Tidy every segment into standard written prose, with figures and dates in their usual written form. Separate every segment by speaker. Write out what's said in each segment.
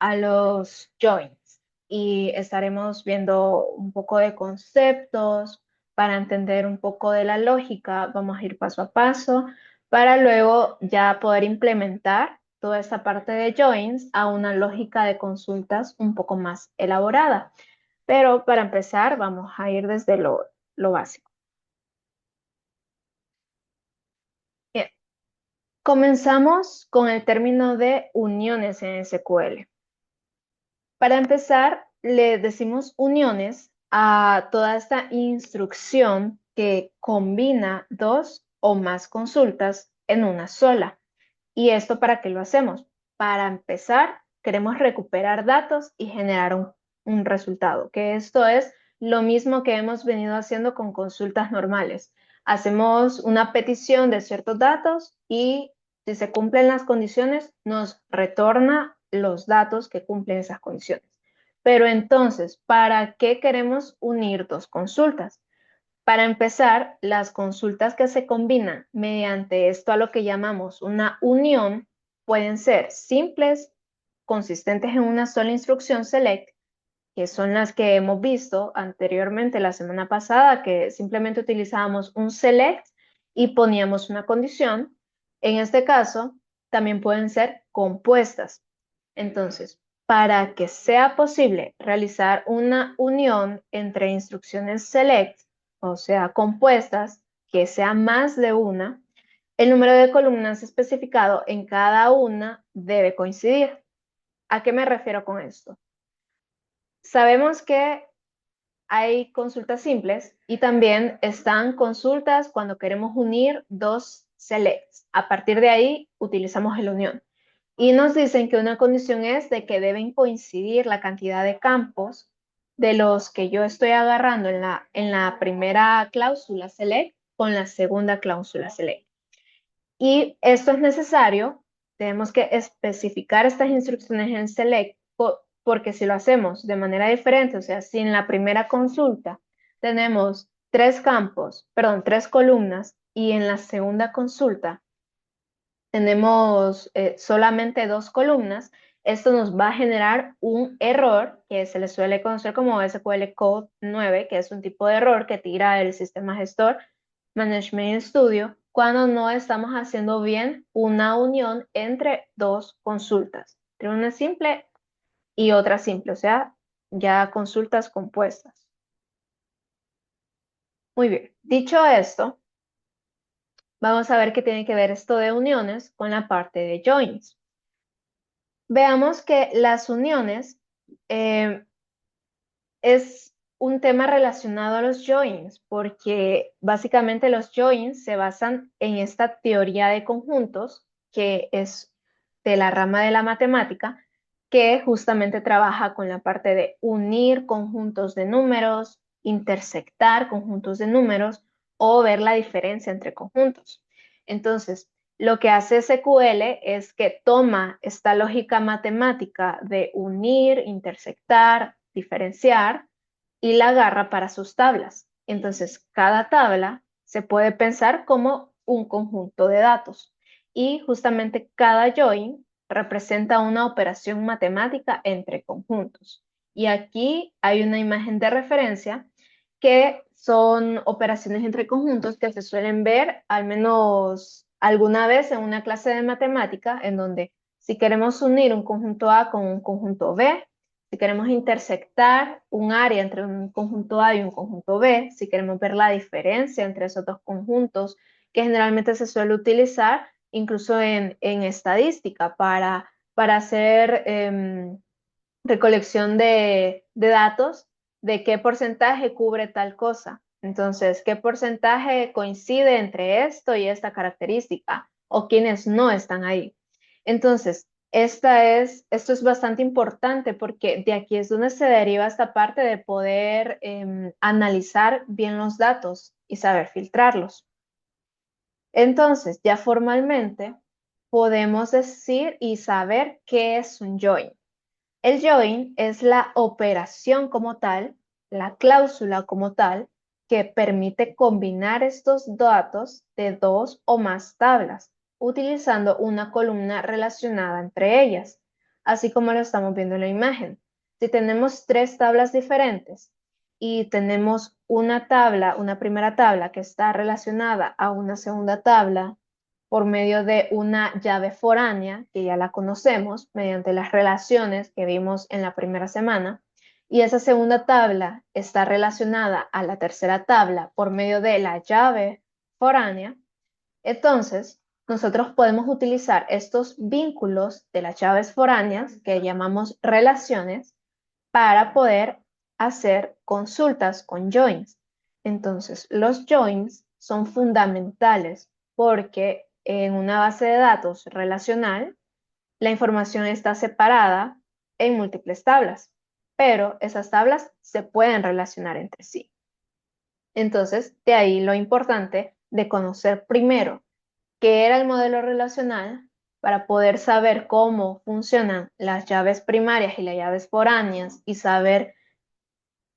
Speaker 1: a los joins y estaremos viendo un poco de conceptos para entender un poco de la lógica. Vamos a ir paso a paso para luego ya poder implementar toda esta parte de joins a una lógica de consultas un poco más elaborada. Pero para empezar, vamos a ir desde lo básico. Bien, comenzamos con el término de uniones en SQL. Para empezar, le decimos uniones a toda esta instrucción que combina dos o más consultas en una sola. ¿Y esto para qué lo hacemos? Para empezar, queremos recuperar datos y generar un resultado, que esto es lo mismo que hemos venido haciendo con consultas normales. Hacemos una petición de ciertos datos y si se cumplen las condiciones, nos retorna los datos que cumplen esas condiciones. Pero entonces, ¿para qué queremos unir dos consultas? Para empezar, las consultas que se combinan mediante esto a lo que llamamos una unión pueden ser simples, consistentes en una sola instrucción select, que son las que hemos visto anteriormente la semana pasada, que simplemente utilizábamos un select y poníamos una condición. En este caso, también pueden ser compuestas. Entonces, para que sea posible realizar una unión entre instrucciones select, o sea, compuestas, que sea más de una, el número de columnas especificado en cada una debe coincidir. ¿A qué me refiero con esto? Sabemos que hay consultas simples y también están consultas cuando queremos unir dos selects. A partir de ahí utilizamos el unión. Y nos dicen que una condición es de que deben coincidir la cantidad de campos de los que yo estoy agarrando en la primera cláusula select con la segunda cláusula select. Y esto es necesario, tenemos que especificar estas instrucciones en select porque si lo hacemos de manera diferente, o sea, si en la primera consulta tenemos tres campos, perdón, tres columnas y en la segunda consulta tenemos solamente dos columnas, esto nos va a generar un error que se le suele conocer como SQL Code 9, que es un tipo de error que tira el sistema gestor Management Studio cuando no estamos haciendo bien una unión entre dos consultas, entre una simple y otra simple, o sea, ya consultas compuestas. Muy bien, dicho esto, vamos a ver qué tiene que ver esto de uniones con la parte de joins. Veamos que las uniones eh, es un tema relacionado a los joins, porque básicamente los joins se basan en esta teoría de conjuntos, que es de la rama de la matemática, que justamente trabaja con la parte de unir conjuntos de números, intersectar conjuntos de números o ver la diferencia entre conjuntos. Entonces, lo que hace SQL es que toma esta lógica matemática de unir, intersectar, diferenciar y la agarra para sus tablas. Entonces, cada tabla se puede pensar como un conjunto de datos y justamente cada join representa una operación matemática entre conjuntos. Y aquí hay una imagen de referencia que son operaciones entre conjuntos que se suelen ver al menos alguna vez en una clase de matemática en donde si queremos unir un conjunto A con un conjunto B, si queremos intersectar un área entre un conjunto A y un conjunto B, si queremos ver la diferencia entre esos dos conjuntos, que generalmente se suele utilizar incluso en estadística para hacer recolección de datos de qué porcentaje cubre tal cosa. Entonces, ¿qué porcentaje coincide entre esto y esta característica? O quienes no están ahí. Entonces, esto es bastante importante porque de aquí es donde se deriva esta parte de poder analizar bien los datos y saber filtrarlos. Entonces, ya formalmente podemos decir y saber qué es un join. El join es la operación como tal, la cláusula como tal, que permite combinar estos datos de dos o más tablas, utilizando una columna relacionada entre ellas. así como lo estamos viendo en la imagen. Si tenemos tres tablas diferentes y tenemos una tabla, una primera tabla que está relacionada a una segunda tabla por medio de una llave foránea, que ya la conocemos mediante las relaciones que vimos en la primera semana, y esa segunda tabla está relacionada a la tercera tabla por medio de la llave foránea, entonces nosotros podemos utilizar estos vínculos de las llaves foráneas, que llamamos relaciones, para poder hacer consultas con joins. Entonces, los joins son fundamentales porque en una base de datos relacional, la información está separada en múltiples tablas, pero esas tablas se pueden relacionar entre sí. Entonces, de ahí lo importante de conocer primero qué era el modelo relacional para poder saber cómo funcionan las llaves primarias y las llaves foráneas y saber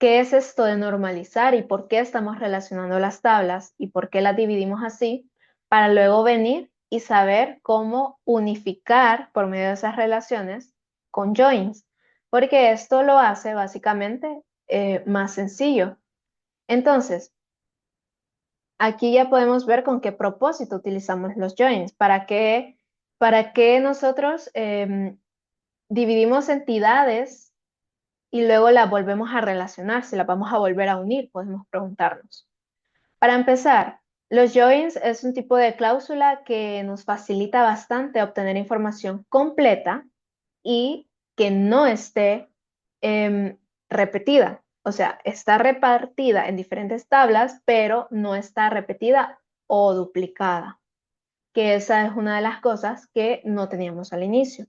Speaker 1: qué es esto de normalizar y por qué estamos relacionando las tablas y por qué las dividimos así, para luego venir y saber cómo unificar por medio de esas relaciones con joins, porque esto lo hace básicamente más sencillo. Entonces, aquí ya podemos ver con qué propósito utilizamos los joins, para qué nosotros dividimos entidades y luego las volvemos a relacionar, si las vamos a volver a unir, podemos preguntarnos. Para empezar, los joins es un tipo de cláusula que nos facilita bastante obtener información completa y que no esté repetida. O sea, está repartida en diferentes tablas, pero no está repetida o duplicada, que esa es una de las cosas que no teníamos al inicio.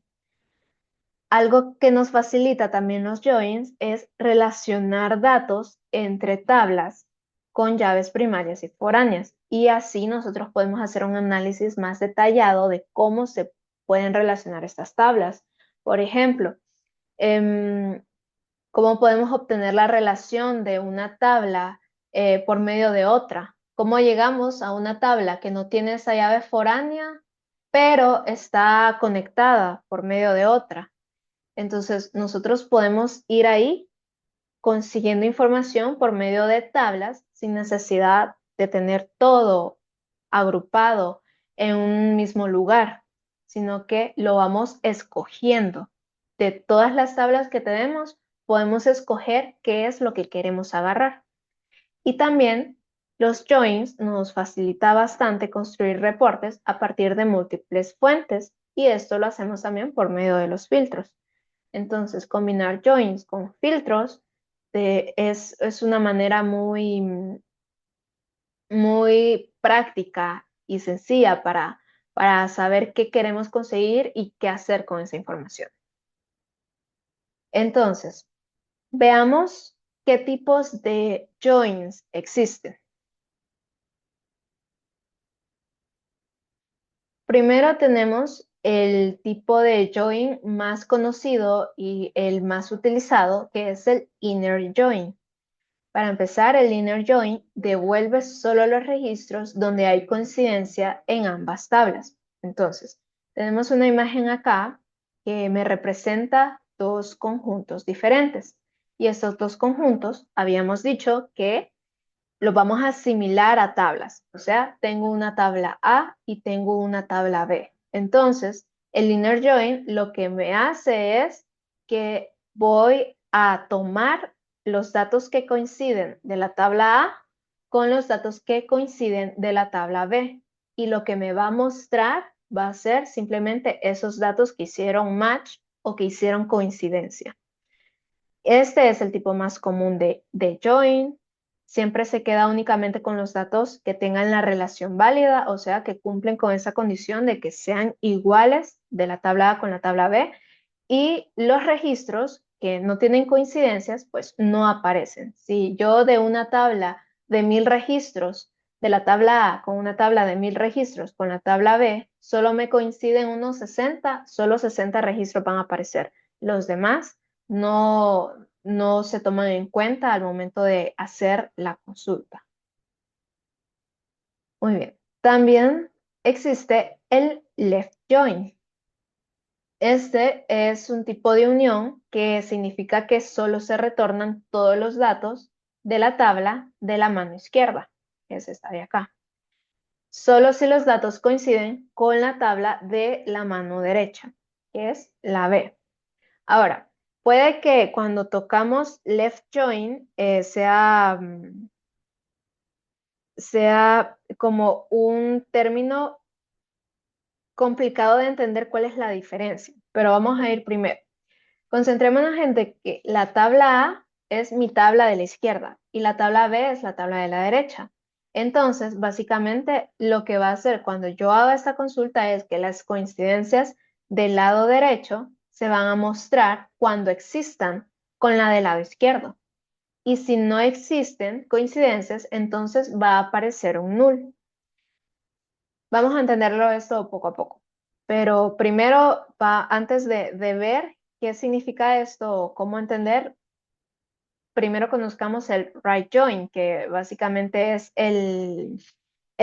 Speaker 1: Algo que nos facilita también los joins es relacionar datos entre tablas con llaves primarias y foráneas. Y así nosotros podemos hacer un análisis más detallado de cómo se pueden relacionar estas tablas. Por ejemplo, cómo podemos obtener la relación de una tabla por medio de otra. Cómo llegamos a una tabla que no tiene esa llave foránea, pero está conectada por medio de otra. Entonces, nosotros podemos ir ahí consiguiendo información por medio de tablas sin necesidad de tener todo agrupado en un mismo lugar, sino que lo vamos escogiendo. De todas las tablas que tenemos, podemos escoger qué es lo que queremos agarrar. Y también los joins nos facilita bastante construir reportes a partir de múltiples fuentes, y esto lo hacemos también por medio de los filtros. Entonces, combinar joins con filtros es una manera muy práctica y sencilla para saber qué queremos conseguir y qué hacer con esa información. Entonces, veamos qué tipos de joins existen. Primero tenemos el tipo de join más conocido y el más utilizado, que es el inner join. Para empezar, el inner join devuelve solo los registros donde hay coincidencia en ambas tablas. Entonces, tenemos una imagen acá que me representa dos conjuntos diferentes. Y estos dos conjuntos habíamos dicho que los vamos a asimilar a tablas. O sea, tengo una tabla A y tengo una tabla B. Entonces, el inner join lo que me hace es que voy a tomar los datos que coinciden de la tabla A con los datos que coinciden de la tabla B. Y lo que me va a mostrar va a ser simplemente esos datos que hicieron match o que hicieron coincidencia. Este es el tipo más común de join. Siempre se queda únicamente con los datos que tengan la relación válida, o sea, que cumplen con esa condición de que sean iguales de la tabla A con la tabla B. Y los registros que no tienen coincidencias, pues no aparecen. Si yo de una tabla de 1000 registros de la tabla A con una tabla de 1000 registros con la tabla B, solo me coinciden unos 60, solo 60 registros van a aparecer. Los demás no se toman en cuenta al momento de hacer la consulta. Muy bien. También existe el left join. Este es un tipo de unión que significa que solo se retornan todos los datos de la tabla de la mano izquierda, que es esta de acá. Solo si los datos coinciden con la tabla de la mano derecha, que es la B. Ahora, puede que cuando tocamos left join sea como un término complicado de entender cuál es la diferencia, pero vamos a ir primero. Concentrémonos en de que la tabla A es mi tabla de la izquierda y la tabla B es la tabla de la derecha. Entonces, básicamente, lo que va a hacer cuando yo haga esta consulta es que las coincidencias del lado derecho se van a mostrar cuando existan con la del lado izquierdo. Y si no existen coincidencias, entonces va a aparecer un null. Vamos a entenderlo esto poco a poco. Pero primero, antes de ver qué significa esto o cómo entender, primero conozcamos el right join, que básicamente es el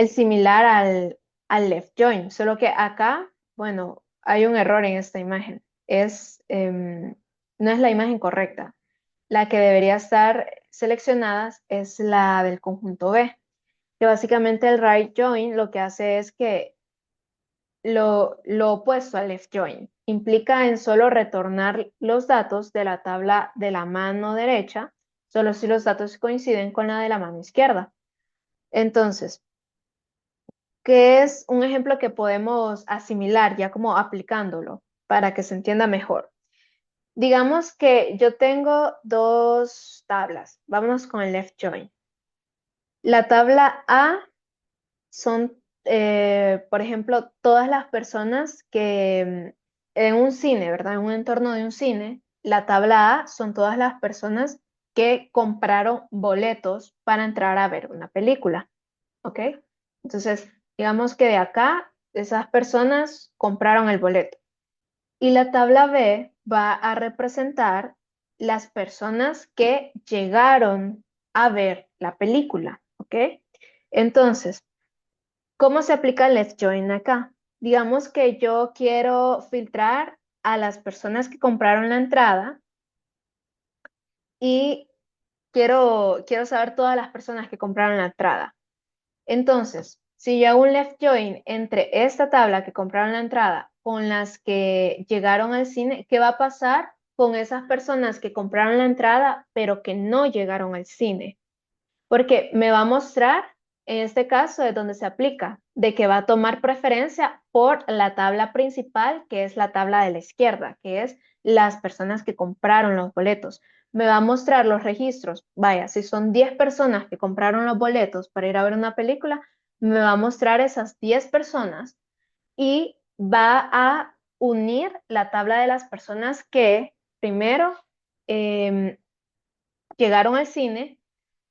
Speaker 1: similar al left join, solo que acá, bueno, hay un error en esta imagen. No es la imagen correcta. La que debería estar seleccionada es la del conjunto B, que básicamente el right join lo que hace es que lo opuesto al left join implica en solo retornar los datos de la tabla de la mano derecha, solo si los datos coinciden con la de la mano izquierda. Entonces, ¿qué es un ejemplo que podemos asimilar ya como aplicándolo para que se entienda mejor? Digamos que yo tengo dos tablas. Vámonos con el left join. La tabla A son, por ejemplo, todas las personas que en un cine, ¿verdad? En un entorno de un cine, la tabla A son todas las personas que compraron boletos para entrar a ver una película, ¿ok? Entonces, digamos que de acá, esas personas compraron el boleto. Y la tabla B va a representar las personas que llegaron a ver la película, ¿ok? Entonces, ¿cómo se aplica el left join acá? Digamos que yo quiero filtrar a las personas que compraron la entrada y quiero saber todas las personas que compraron la entrada. Entonces, si yo hago un left join entre esta tabla que compraron la entrada con las que llegaron al cine, ¿qué va a pasar con esas personas que compraron la entrada pero que no llegaron al cine? Porque me va a mostrar, en este caso, de donde se aplica, de que va a tomar preferencia por la tabla principal, que es la tabla de la izquierda, que es las personas que compraron los boletos. Me va a mostrar los registros. Vaya, si son 10 personas que compraron los boletos para ir a ver una película, me va a mostrar esas 10 personas y va a unir la tabla de las personas que primero em, llegaron al cine.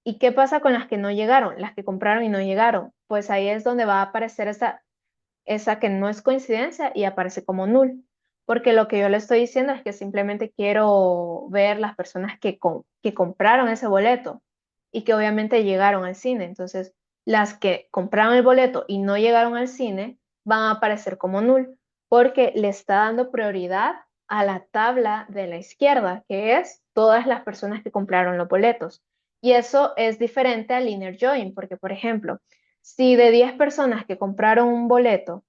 Speaker 1: ¿Y qué pasa con las que no llegaron? Las que compraron y no llegaron. Pues ahí es donde va a aparecer esa que no es coincidencia y aparece como null. Porque lo que yo le estoy diciendo es que simplemente quiero ver las personas que compraron ese boleto y que obviamente llegaron al cine. Entonces, las que compraron el boleto y no llegaron al cine van a aparecer como null porque le está dando prioridad a la tabla de la izquierda, que es todas las personas que compraron los boletos. Y eso es diferente al inner join, porque, por ejemplo, si de 10 personas que compraron un boleto,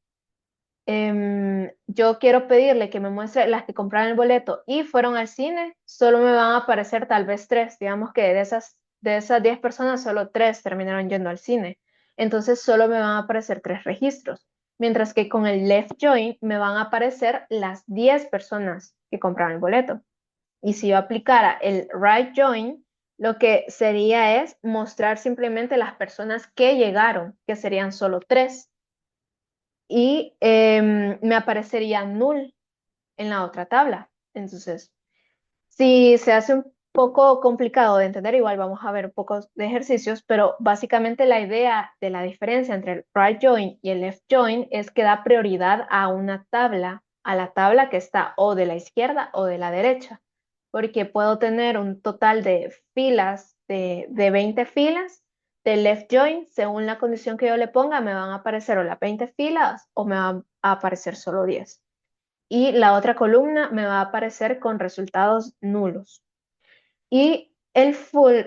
Speaker 1: yo quiero pedirle que me muestre las que compraron el boleto y fueron al cine, solo me van a aparecer tal vez 3. Digamos que de esas 10 personas, solo 3 terminaron yendo al cine. Entonces solo me van a aparecer 3 registros. Mientras que con el left join me van a aparecer las 10 personas que compraron el boleto. Y si yo aplicara el right join, lo que sería es mostrar simplemente las personas que llegaron, que serían solo 3 y me aparecería null en la otra tabla. Entonces, si se hace un poco complicado de entender, igual vamos a ver un poco de ejercicios, pero básicamente la idea de la diferencia entre el right join y el left join es que da prioridad a una tabla, a la tabla que está o de la izquierda o de la derecha, porque puedo tener un total de filas, de 20 filas de left join, según la condición que yo le ponga, me van a aparecer o las 20 filas o me van a aparecer solo 10. y la otra columna me va a aparecer con resultados nulos. Y el full,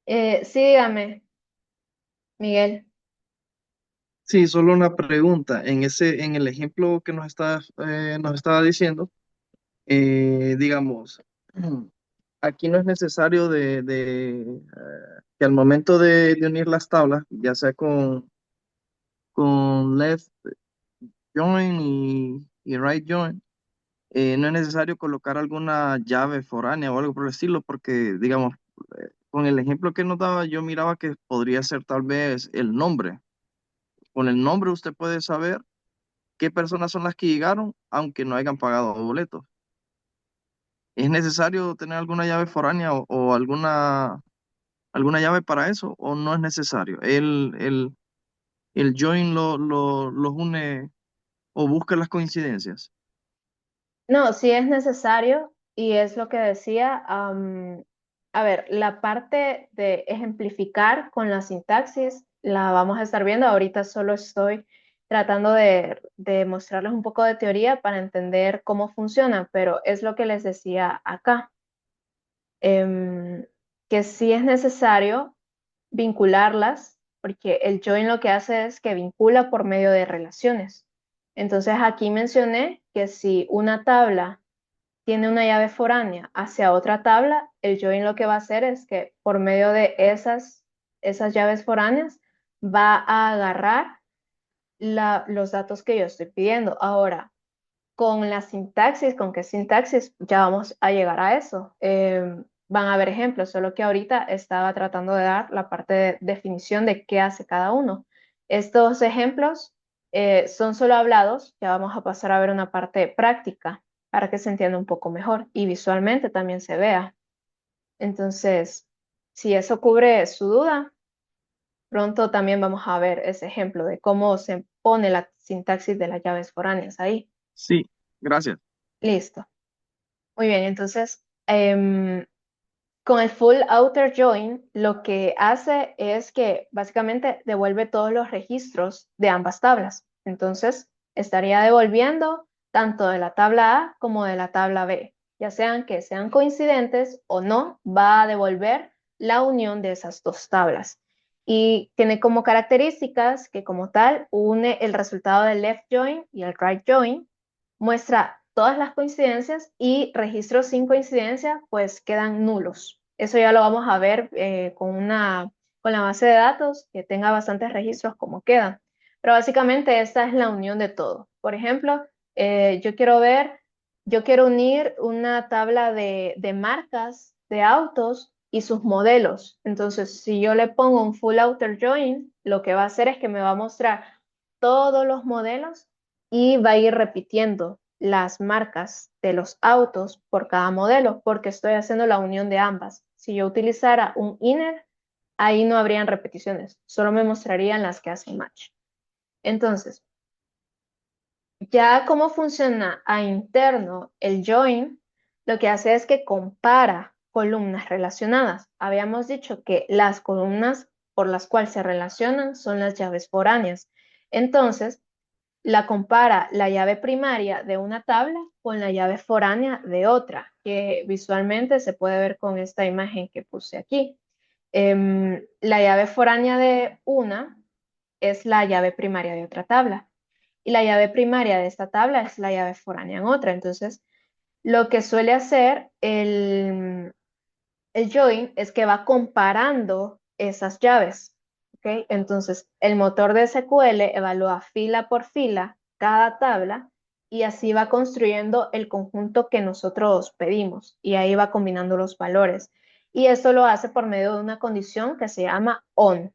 Speaker 1: sí, dígame, Miguel.
Speaker 2: Sí, solo una pregunta. En el ejemplo que nos estaba diciendo, digamos, aquí no es necesario que al momento de unir las tablas, ya sea con left join y right join, no es necesario colocar alguna llave foránea o algo por el estilo, porque, digamos, con el ejemplo que nos daba, yo miraba que podría ser tal vez el nombre. Con el nombre usted puede saber qué personas son las que llegaron, aunque no hayan pagado boletos. ¿Es necesario tener alguna llave foránea o alguna llave para eso o no es necesario? El join los une o busca las coincidencias.
Speaker 1: No, sí es necesario y es lo que decía. A ver, la parte de ejemplificar con la sintaxis la vamos a estar viendo. Ahorita solo estoy tratando de mostrarles un poco de teoría para entender cómo funciona, pero es lo que les decía acá, em, que sí es necesario vincularlas, porque el join lo que hace es que vincula por medio de relaciones. Entonces aquí mencioné que si una tabla tiene una llave foránea hacia otra tabla, el join lo que va a hacer es que por medio de esas llaves foráneas va a agarrar los datos que yo estoy pidiendo. Ahora, con la sintaxis, con qué sintaxis, ya vamos a llegar a eso. Van a haber ejemplos, solo que ahorita estaba tratando de dar la parte de definición de qué hace cada uno. Estos ejemplos son solo hablados, ya vamos a pasar a ver una parte práctica para que se entienda un poco mejor y visualmente también se vea. Entonces, si eso cubre su duda, pronto también vamos a ver ese ejemplo de cómo se pone la sintaxis de las llaves foráneas ahí.
Speaker 2: Sí, gracias.
Speaker 1: Listo. Muy bien, entonces, con el full outer join, lo que hace es que básicamente devuelve todos los registros de ambas tablas. Entonces, estaría devolviendo tanto de la tabla A como de la tabla B, ya sean que sean coincidentes o no, va a devolver la unión de esas dos tablas. Y tiene como características que como tal une el resultado del left join y el right join, muestra todas las coincidencias y registros sin coincidencia pues quedan nulos. Eso ya lo vamos a ver con la base de datos que tenga bastantes registros como quedan. Pero básicamente esta es la unión de todo. Por ejemplo, yo quiero unir una tabla de marcas de autos y sus modelos. Entonces, si yo le pongo un full outer join, lo que va a hacer es que me va a mostrar todos los modelos y va a ir repitiendo las marcas de los autos por cada modelo, porque estoy haciendo la unión de ambas. Si yo utilizara un inner, ahí no habrían repeticiones, solo me mostrarían las que hacen match. Entonces, ya cómo funciona a interno el join, lo que hace es que compara columnas relacionadas. Habíamos dicho que las columnas por las cuales se relacionan son las llaves foráneas. Entonces, la compara la llave primaria de una tabla con la llave foránea de otra, que visualmente se puede ver con esta imagen que puse aquí. La llave foránea de una es la llave primaria de otra tabla y la llave primaria de esta tabla es la llave foránea en otra. Entonces, lo que suele hacer el join es que va comparando esas llaves. ¿Ok? Entonces, el motor de SQL evalúa fila por fila cada tabla y así va construyendo el conjunto que nosotros pedimos y ahí va combinando los valores. Y esto lo hace por medio de una condición que se llama ON,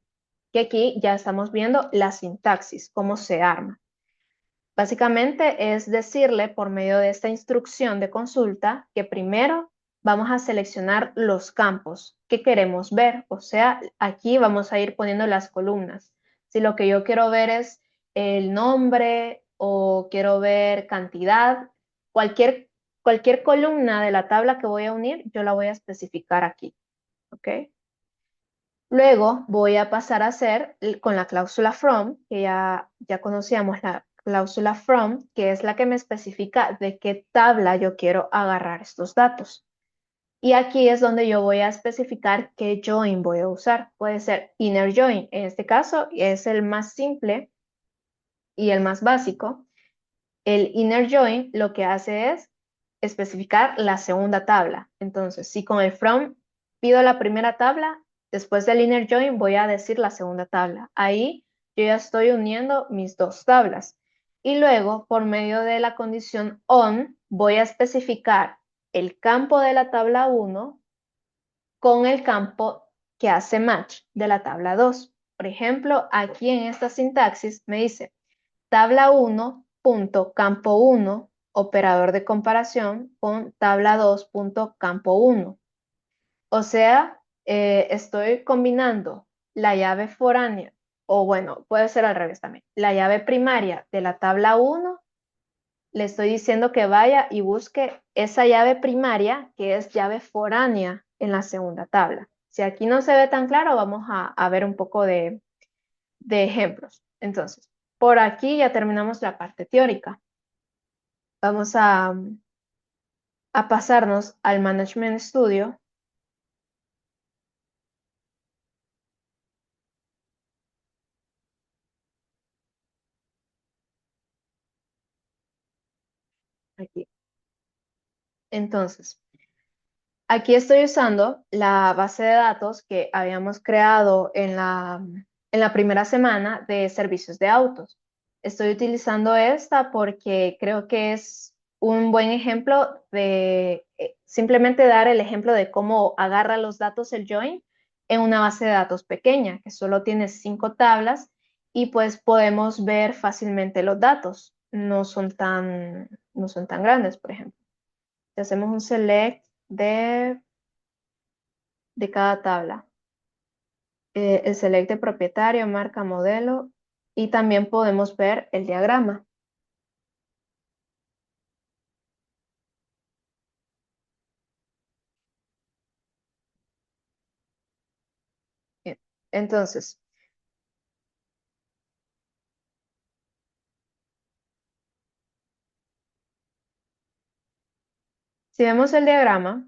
Speaker 1: que aquí ya estamos viendo la sintaxis, cómo se arma. Básicamente es decirle por medio de esta instrucción de consulta que primero vamos a seleccionar los campos que queremos ver. O sea, aquí vamos a ir poniendo las columnas. Si lo que yo quiero ver es el nombre o quiero ver cantidad, cualquier, cualquier columna de la tabla que voy a unir, yo la voy a especificar aquí. ¿Ok? Luego voy a pasar a hacer con la cláusula from, que ya conocíamos la cláusula from, que es la que me especifica de qué tabla yo quiero agarrar estos datos. Y aquí es donde yo voy a especificar qué join voy a usar. Puede ser inner join, en este caso es el más simple y el más básico. El inner join lo que hace es especificar la segunda tabla. Entonces, si con el from pido la primera tabla, después del inner join voy a decir la segunda tabla. Ahí yo ya estoy uniendo mis dos tablas. Y luego, por medio de la condición on, voy a especificar el campo de la tabla 1 con el campo que hace match de la tabla 2. Por ejemplo, aquí en esta sintaxis me dice tabla 1 punto campo 1 operador de comparación con tabla 2 punto campo 1. O sea, estoy combinando la llave foránea, o bueno, puede ser al revés también, la llave primaria de la tabla 1, le estoy diciendo que vaya y busque esa llave primaria que es llave foránea en la segunda tabla. Si aquí no se ve tan claro, vamos a ver un poco de ejemplos. Entonces, por aquí ya terminamos la parte teórica. Vamos a pasarnos al Management Studio. Aquí. Entonces, aquí estoy usando la base de datos que habíamos creado en la primera semana de servicios de autos. Estoy utilizando esta porque creo que es un buen ejemplo de simplemente dar el ejemplo de cómo agarra los datos el Join en una base de datos pequeña que solo tiene 5 tablas y pues podemos ver fácilmente los datos. No son tan grandes, por ejemplo. Si hacemos un select de cada tabla. El select de propietario, marca, modelo y también podemos ver el diagrama. Bien. Entonces, si vemos el diagrama,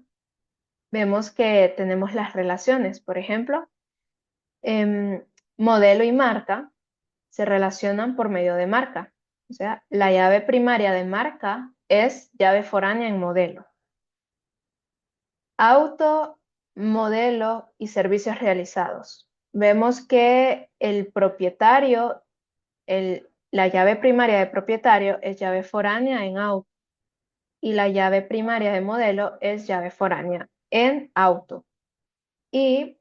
Speaker 1: vemos que tenemos las relaciones. Por ejemplo, modelo y marca se relacionan por medio de marca. O sea, la llave primaria de marca es llave foránea en modelo. Auto, modelo y servicios realizados. Vemos que el propietario, la llave primaria de propietario es llave foránea en auto y la llave primaria de modelo es llave foránea en auto. Y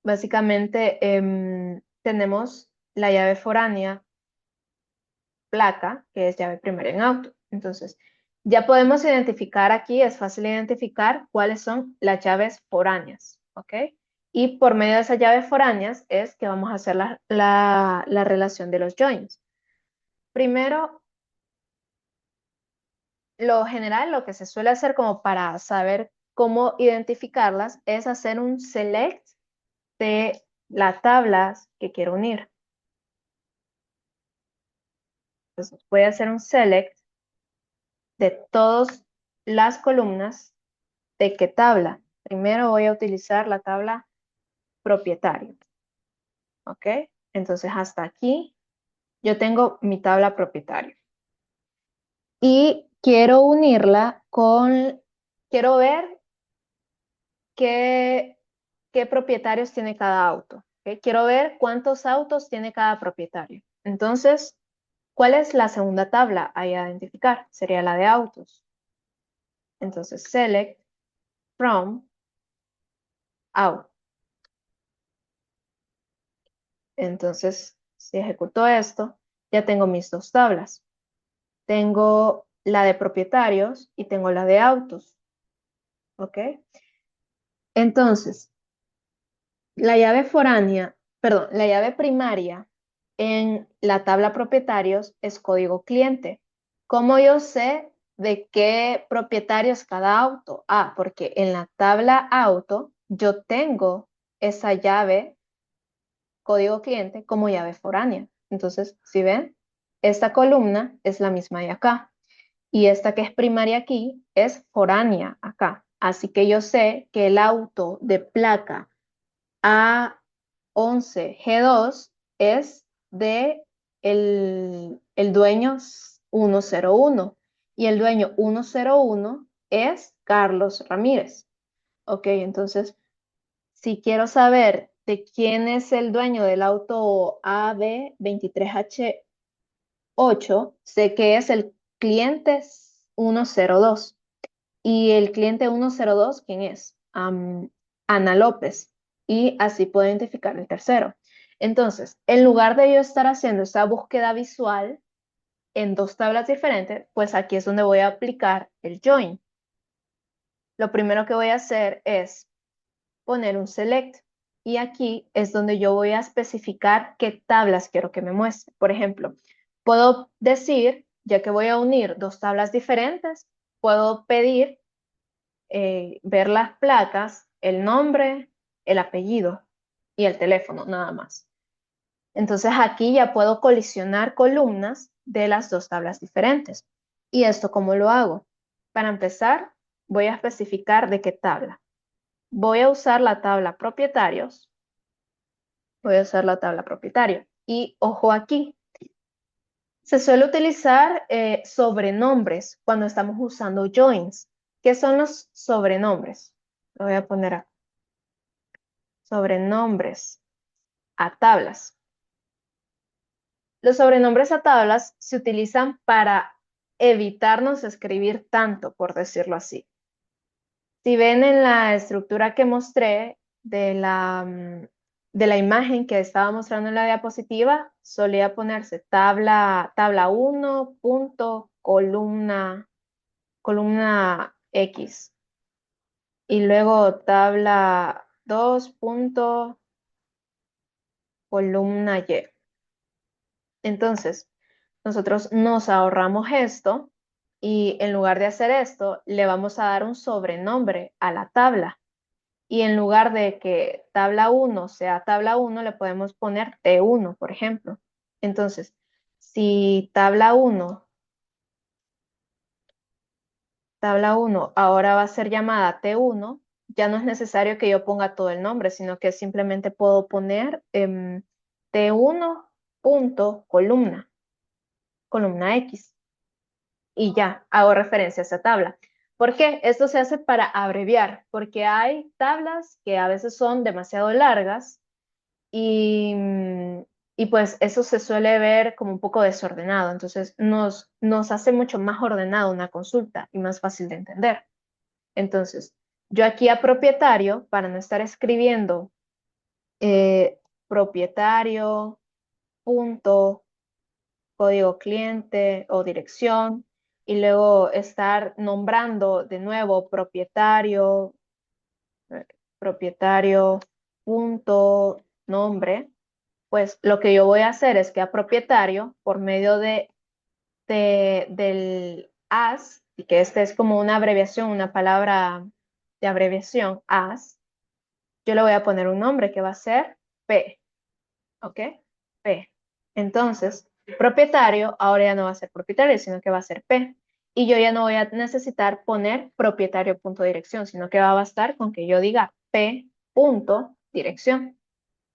Speaker 1: básicamente tenemos la llave foránea placa, que es llave primaria en auto. Entonces, ya podemos identificar aquí, es fácil identificar cuáles son las llaves foráneas, ¿ok? Y por medio de esas llaves foráneas es que vamos a hacer la relación de los joins. Primero, lo general, lo que se suele hacer como para saber cómo identificarlas es hacer un select de las tablas que quiero unir. Entonces, voy a hacer un select de todas las columnas. ¿De qué tabla? Primero voy a utilizar la tabla propietario. ¿Ok? Entonces, hasta aquí yo tengo mi tabla propietario. Y quiero unirla quiero ver qué propietarios tiene cada auto. ¿Ok? Quiero ver cuántos autos tiene cada propietario. Entonces, ¿cuál es la segunda tabla ahí a identificar? Sería la de autos. Entonces, select from out. Entonces, si ejecuto esto, ya tengo mis dos tablas. Tengo la de propietarios y tengo la de autos. ¿Ok? Entonces, la llave foránea, perdón, la llave primaria en la tabla propietarios es código cliente. ¿Cómo yo sé de qué propietario es cada auto? Ah, porque en la tabla auto yo tengo esa llave código cliente como llave foránea. Entonces, si ven, esta columna es la misma de acá. Y esta que es primaria aquí es foránea acá. Así que yo sé que el auto de placa A11G2 es de el dueño 101 y el dueño 101 es Carlos Ramírez. Ok, entonces, si quiero saber de quién es el dueño del auto AB23H8, sé que es el cliente 102. ¿Y el cliente 102 quién es? Ana López. Y así puedo identificar el tercero. Entonces, en lugar de yo estar haciendo esa búsqueda visual en dos tablas diferentes, pues aquí es donde voy a aplicar el join. Lo primero que voy a hacer es poner un select. Y aquí es donde yo voy a especificar qué tablas quiero que me muestre. Por ejemplo, puedo decir, ya que voy a unir dos tablas diferentes, puedo pedir ver las placas, el nombre, el apellido y el teléfono, nada más. Entonces aquí ya puedo colisionar columnas de las dos tablas diferentes. ¿Y esto cómo lo hago? Para empezar, voy a especificar de qué tabla. Voy a usar la tabla propietarios. Voy a usar la tabla propietario. Y ojo aquí, se suele utilizar sobrenombres cuando estamos usando joins. ¿Qué son los sobrenombres? Lo voy a poner acá. Sobrenombres a tablas. Los sobrenombres a tablas se utilizan para evitarnos escribir tanto, por decirlo así. Si ven en la estructura que mostré de la imagen que estaba mostrando en la diapositiva, solía ponerse tabla 1, punto, columna X. Y luego tabla 2, punto, columna Y. Entonces, nosotros nos ahorramos esto y en lugar de hacer esto, le vamos a dar un sobrenombre a la tabla. Y en lugar de que tabla 1 sea tabla 1, le podemos poner T1, por ejemplo. Entonces, si tabla 1 ahora va a ser llamada T1, ya no es necesario que yo ponga todo el nombre, sino que simplemente puedo poner T1 punto columna X. Y ya, hago referencia a esa tabla. ¿Por qué? Esto se hace para abreviar, porque hay tablas que a veces son demasiado largas y, y pues eso se suele ver como un poco desordenado. Entonces nos hace mucho más ordenado una consulta y más fácil de entender. Entonces, yo aquí a propietario, para no estar escribiendo propietario, punto, código cliente o dirección, y luego estar nombrando de nuevo propietario, punto, nombre, pues lo que yo voy a hacer es que a propietario, por medio del as, y que este es como una abreviación, una palabra de abreviación, as, yo le voy a poner un nombre que va a ser P, ¿ok? P. Entonces, propietario ahora ya no va a ser propietario, sino que va a ser P. Y yo ya no voy a necesitar poner propietario punto dirección, sino que va a bastar con que yo diga P punto dirección.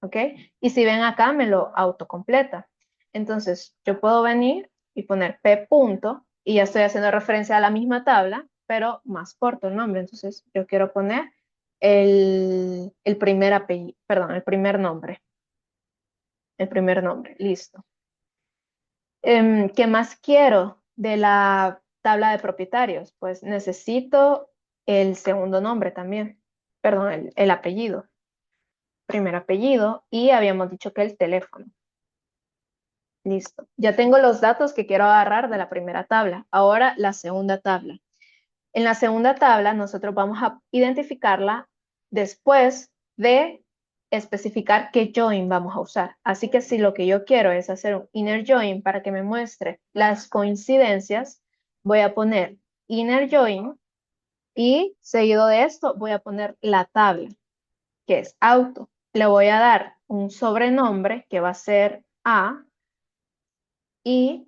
Speaker 1: ¿Ok? Y si ven acá, me lo autocompleta. Entonces, yo puedo venir y poner P punto, y ya estoy haciendo referencia a la misma tabla, pero más corto el nombre. Entonces, yo quiero poner el primer apellido, perdón, el primer nombre, listo. ¿Qué más quiero de la tabla de propietarios? Pues necesito el segundo nombre también, perdón, el apellido, primer apellido, y habíamos dicho que el teléfono. Listo. Ya tengo los datos que quiero agarrar de la primera tabla. Ahora la segunda tabla. En la segunda tabla nosotros vamos a identificarla después de especificar qué join vamos a usar. Así que si lo que yo quiero es hacer un inner join para que me muestre las coincidencias, voy a poner inner join y seguido de esto voy a poner la tabla, que es auto. Le voy a dar un sobrenombre que va a ser A y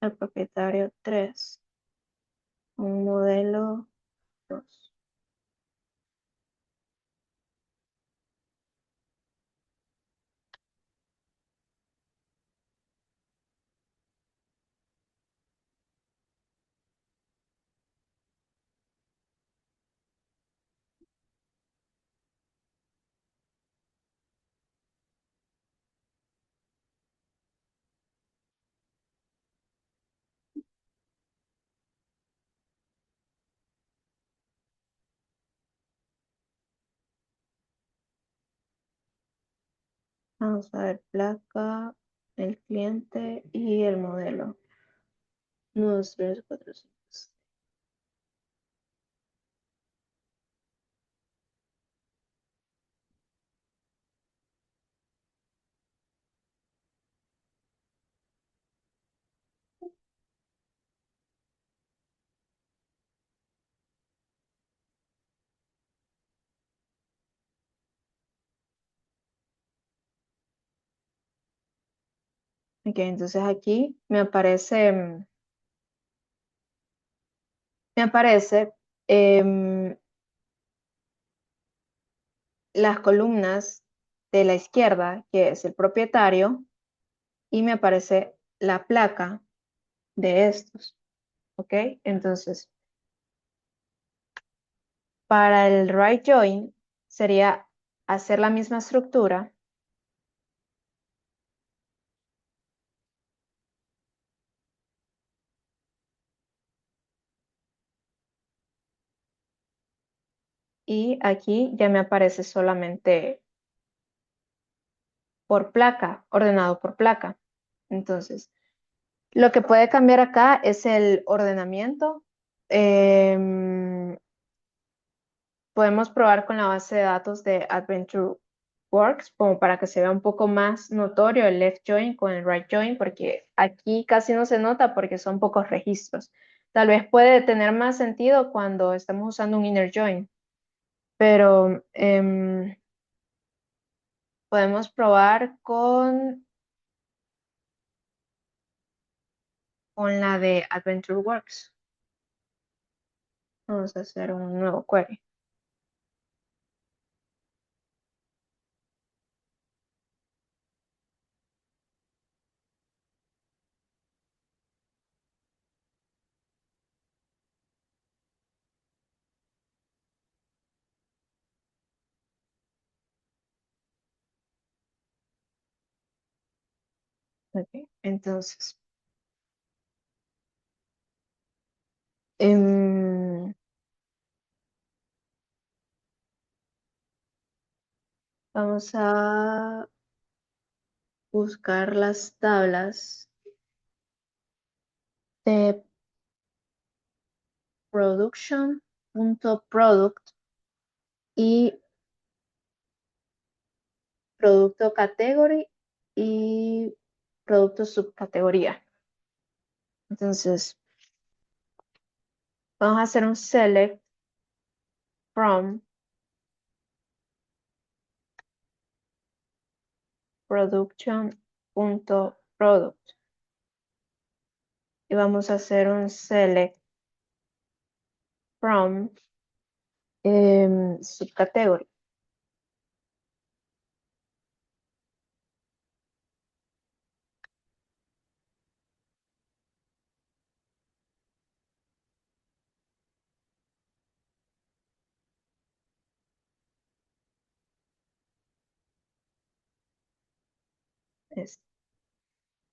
Speaker 1: el propietario 3, un modelo 2. Vamos a ver placa, el cliente y el modelo. 1, 2, 3, 4, 5. Ok, entonces aquí me aparece em, las columnas de la izquierda, que es el propietario, y me aparece la placa de estos. ¿Ok? Entonces, para el right join sería hacer la misma estructura y aquí ya me aparece solamente por placa, ordenado por placa. Entonces, lo que puede cambiar acá es el ordenamiento. Em, Podemos probar con la base de datos de AdventureWorks como para que se vea un poco más notorio el left join con el right join, porque aquí casi no se nota porque son pocos registros. Tal vez puede tener más sentido cuando estamos usando un inner join, pero podemos probar con la de AdventureWorks. Vamos a hacer un nuevo query. Ok, entonces, em, vamos a buscar las tablas de production.product y producto category y producto subcategoría. Entonces, vamos a hacer un select from production.product y vamos a hacer un select from subcategory. Es-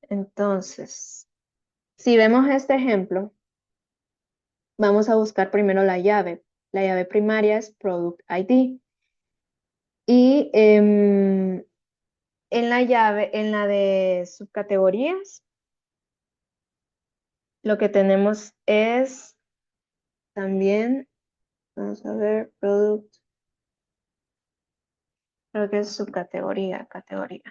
Speaker 1: Entonces, si vemos este ejemplo, vamos a buscar primero la llave. La llave primaria es product ID. Y en la llave, en la de subcategorías, lo que tenemos es también, vamos a ver, product, creo que es subcategoría, categoría.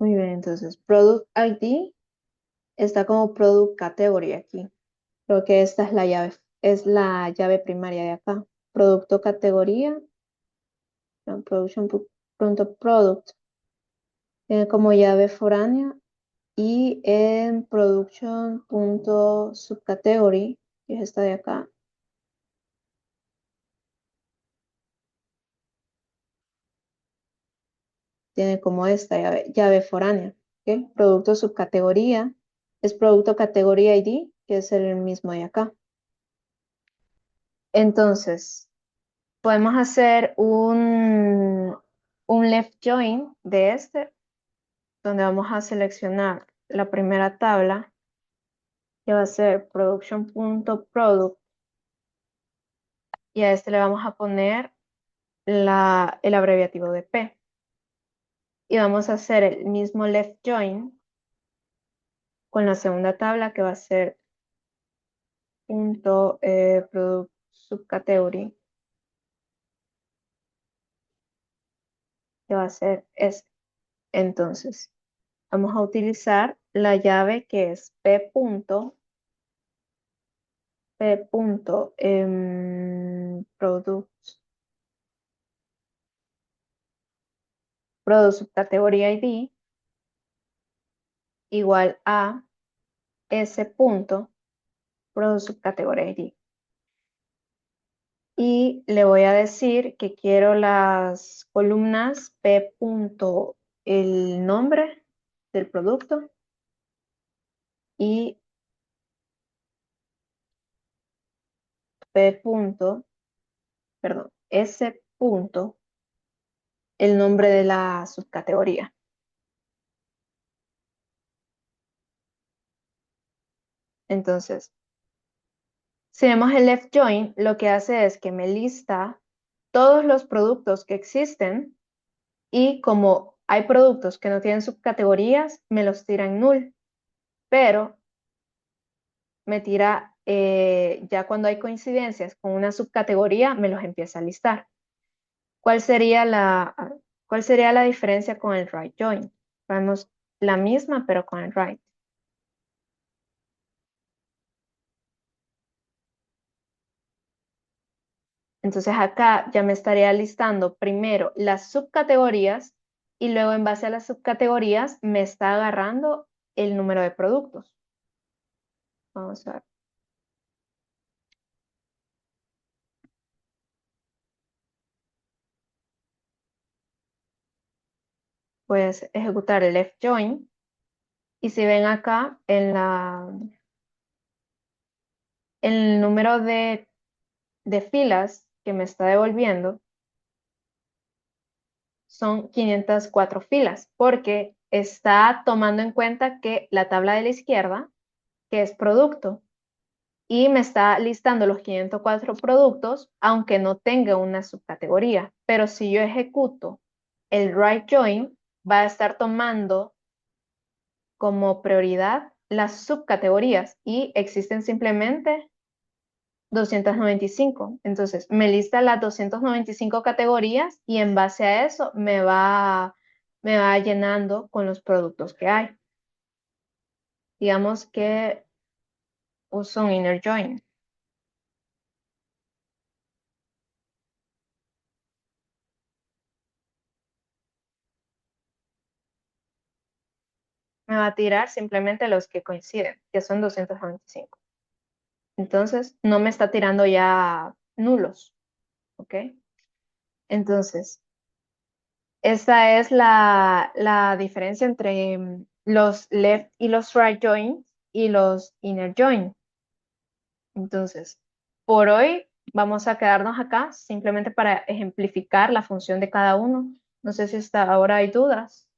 Speaker 1: Muy bien, entonces Product ID está como Product Category aquí. Creo que esta es la llave primaria de acá. Producto categoría, no, production.product, tiene como llave foránea y en production.subcategory, que es esta de acá, tiene como esta llave foránea. ¿Ok? Producto subcategoría es producto categoría ID, que es el mismo de acá. Entonces, podemos hacer un left join de este, donde vamos a seleccionar la primera tabla, que va a ser production.product, y a este le vamos a poner el abreviativo de P. Y vamos a hacer el mismo left join con la segunda tabla, que va a ser product subcategory, que va a ser este. Entonces, vamos a utilizar la llave que es product subcategory ID igual a s punto product subcategory ID. Y le voy a decir que quiero las columnas p punto el nombre del producto y p punto, perdón, s punto el nombre de la subcategoría. Entonces, si vemos el left join, lo que hace es que me lista todos los productos que existen y como hay productos que no tienen subcategorías, me los tira en null, pero me tira, ya cuando hay coincidencias con una subcategoría, me los empieza a listar. ¿Cuál sería cuál sería la diferencia con el right join? Vemos la misma, pero con el right. Entonces acá ya me estaría listando primero las subcategorías y luego en base a las subcategorías me está agarrando el número de productos. Vamos a ver. Pues ejecutar el left join y si ven acá en el número de filas que me está devolviendo son 504 filas porque está tomando en cuenta que la tabla de la izquierda, que es producto, y me está listando los 504 productos, aunque no tenga una subcategoría. Pero si yo ejecuto el right join, va a estar tomando como prioridad las subcategorías y existen simplemente 295. Entonces, me lista las 295 categorías y en base a eso me va llenando con los productos que hay. Digamos que uso un inner join. Me va a tirar simplemente los que coinciden, que son 295. Entonces, no me está tirando ya nulos, ¿ok? Entonces, esta es la diferencia entre los left y los right joins y los inner join. Entonces, por hoy vamos a quedarnos acá simplemente para ejemplificar la función de cada uno. No sé si hasta ahora hay dudas.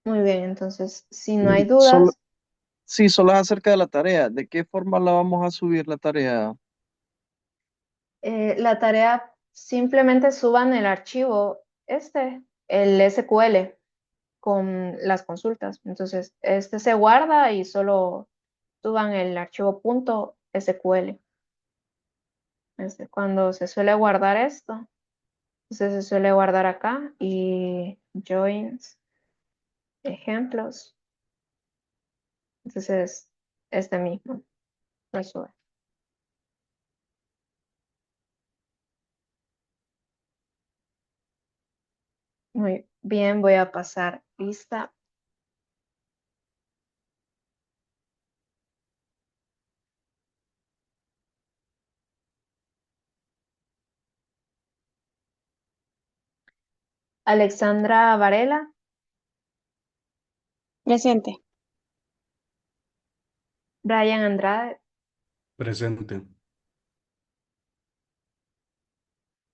Speaker 1: Muy bien, entonces, si no hay
Speaker 2: Solo,
Speaker 1: dudas,
Speaker 2: sí, solo es acerca de la tarea. ¿De qué forma la vamos a subir la tarea?
Speaker 1: la tarea simplemente suban el archivo el SQL con las consultas. Entonces, este se guarda y solo suban el archivo .sql. Cuando se suele guardar esto, entonces se suele guardar acá y joins, ejemplos. Entonces, este mismo lo sube. Muy bien, voy a pasar lista. Alexandra Varela,
Speaker 3: Presente.
Speaker 1: Brian Andrade,
Speaker 4: Presente.